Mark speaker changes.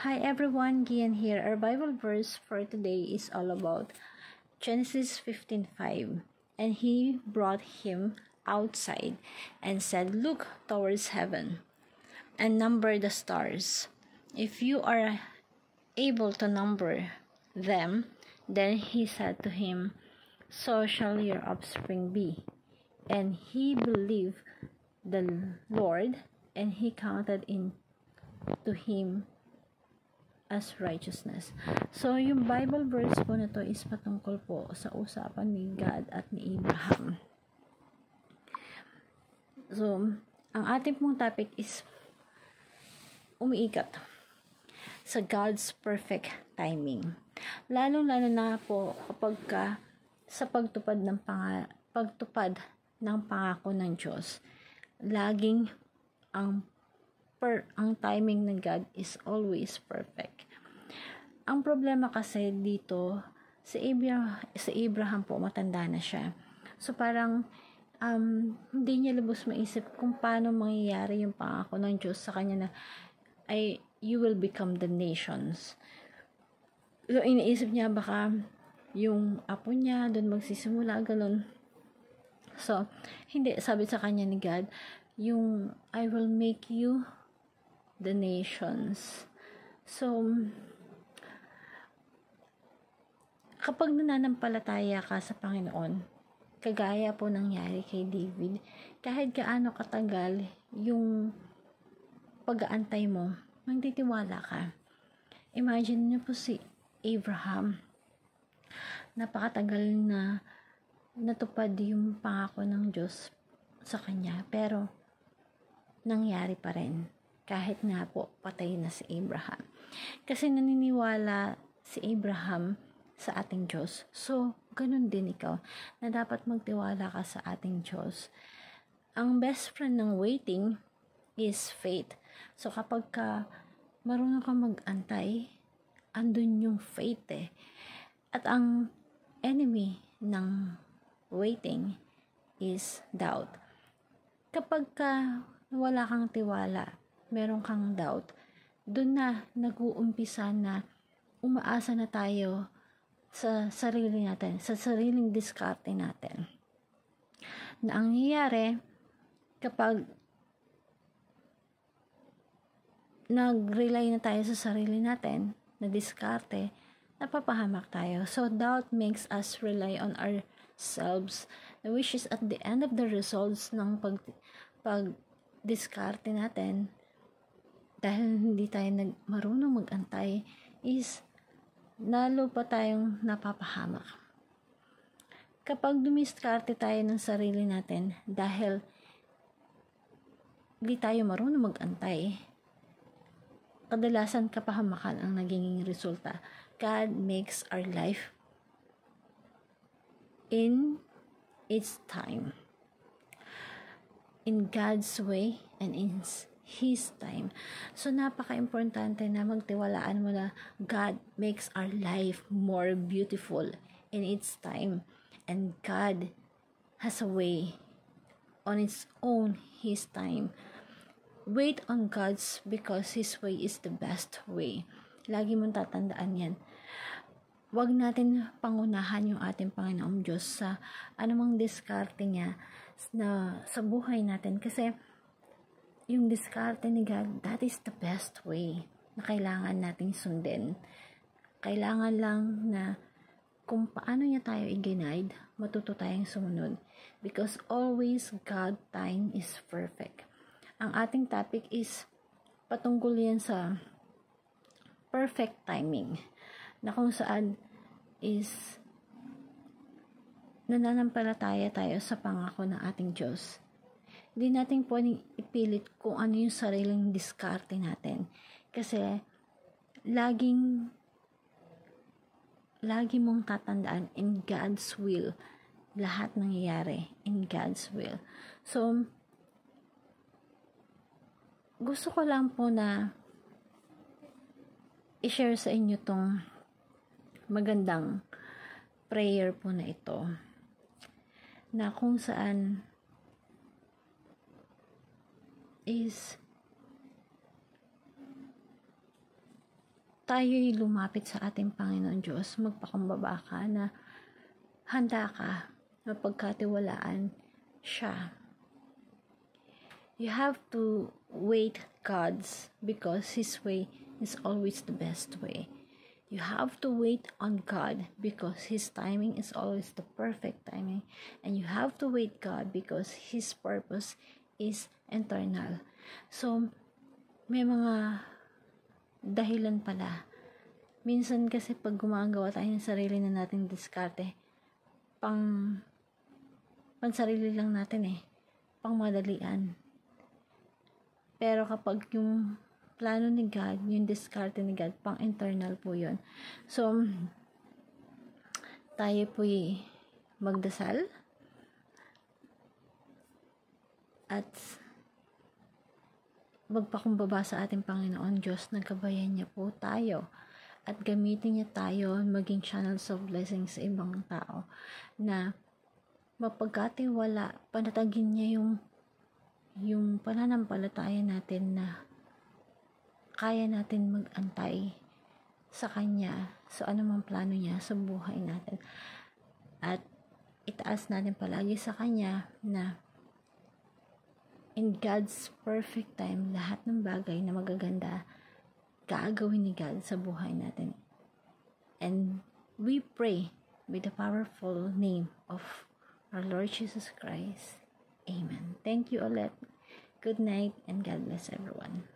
Speaker 1: Hi everyone, Gian here. Our Bible verse for today is all about Genesis 15:5. And he brought him outside and said, "Look towards heaven and number the stars. If you are able to number them." Then he said to him, "So shall your offspring be." And he believed the Lord, and he counted in to him as righteousness. So, yung Bible verse po na to is patungkol po sa usapan ni God at ni Abraham. So, ang ating pong topic is umiikat sa God's perfect timing. Lalo-lalo na po kapag sa pagtupad ng pangako ng Diyos, laging ang timing ng God is always perfect. Ang problema kasi dito, si Abraham po, matanda na siya. So parang hindi niya lubos maisip kung paano mangyayari yung pangako ng Diyos sa kanya na you will become the nations. So iniisip niya baka yung apo niya doon magsisimula, ganun. So hindi, sabi sa kanya ni God, yung I will make you the nations. So, kapag nananampalataya ka sa Panginoon, kagaya po nangyari kay David, kahit gaano katagal yung pag-aantay mo, magtitiwala ka. Imagine niyo po si Abraham, napakatagal na natupad yung pangako ng Diyos sa kanya, pero nangyari pa rin. Kahit nga po patay na si Abraham. Kasi naniniwala si Abraham sa ating Diyos. So, ganun din ikaw, na dapat magtiwala ka sa ating Diyos. Ang best friend ng waiting is faith. So, kapag marunong ka mag-antay, andun yung faith eh. At ang enemy ng waiting is doubt. Kapag wala kang tiwala, meron kang doubt, doon na nag-uumpisa na umaasa na tayo sa sarili natin, sa sariling diskarte natin. Na ang nangyayari, kapag nag-rely na tayo sa sarili natin, na diskarte, napapahamak tayo. So, doubt makes us rely on ourselves, which is at the end of the results ng pag-diskarte natin, dahil hindi tayo marunong mag-antay, is lalo pa tayong napapahamak. Kapag dumiskarte tayo ng sarili natin dahil hindi tayo marunong mag-antay, kadalasan kapahamakan ang naging resulta. God makes our life in its time, in God's way and in His time. So, napaka-importante na magtiwalaan mo na God makes our life more beautiful in its time. And God has a way on its own, His time. Wait on God's because His way is the best way. Lagi mong tatandaan yan. Huwag natin pangunahan yung ating Panginoong Diyos sa anumang diskarte niya na sa buhay natin. Kasi yung diskarte ni God, that is the best way na kailangan nating sundin. Kailangan lang na kung paano niya tayo i-guide, matuto tayong sumunod. Because always God time is perfect. Ang ating topic is patungkol yan sa perfect timing, na kung saan is nananampalataya tayo sa pangako ng ating Diyos. Hindi natin pwedeng ipilit kung ano yung sariling diskarte natin. Kasi, lagi mong tatandaan, in God's will, lahat nangyayari in God's will. So, gusto ko lang po na i-share sa inyo tong magandang prayer po na ito, na kung saan is tayo'y lumapit sa ating Panginoon Diyos, magpakumbaba ka na handa ka mapagkatiwalaan siya. You have to wait God's because His way is always the best way. You have to wait on God because His timing is always the perfect timing. And you have to wait God because His purpose is eternal. So, may mga dahilan pala. Minsan kasi pag gumagawa tayo ng sarili na nating diskarte, pansarili lang natin pang madalian. Pero kapag yung plano ni God, yung diskarte ni God, pang internal po yun. So, tayo po'y magdasal at magpakumbaba sa ating Panginoon Diyos, nagkabayan niya po tayo at gamitin niya tayo maging channels of blessing sa ibang tao na mapagkatiwala, panatagin niya yung pananampalataya natin na kaya natin mag-antay sa Kanya sa anumang plano niya sa buhay natin. At itaas natin palagi sa Kanya na in God's perfect time, lahat ng bagay na magaganda gagawin ni God sa buhay natin. And we pray with the powerful name of our Lord Jesus Christ. Amen. Thank you ulit. Good night and God bless everyone.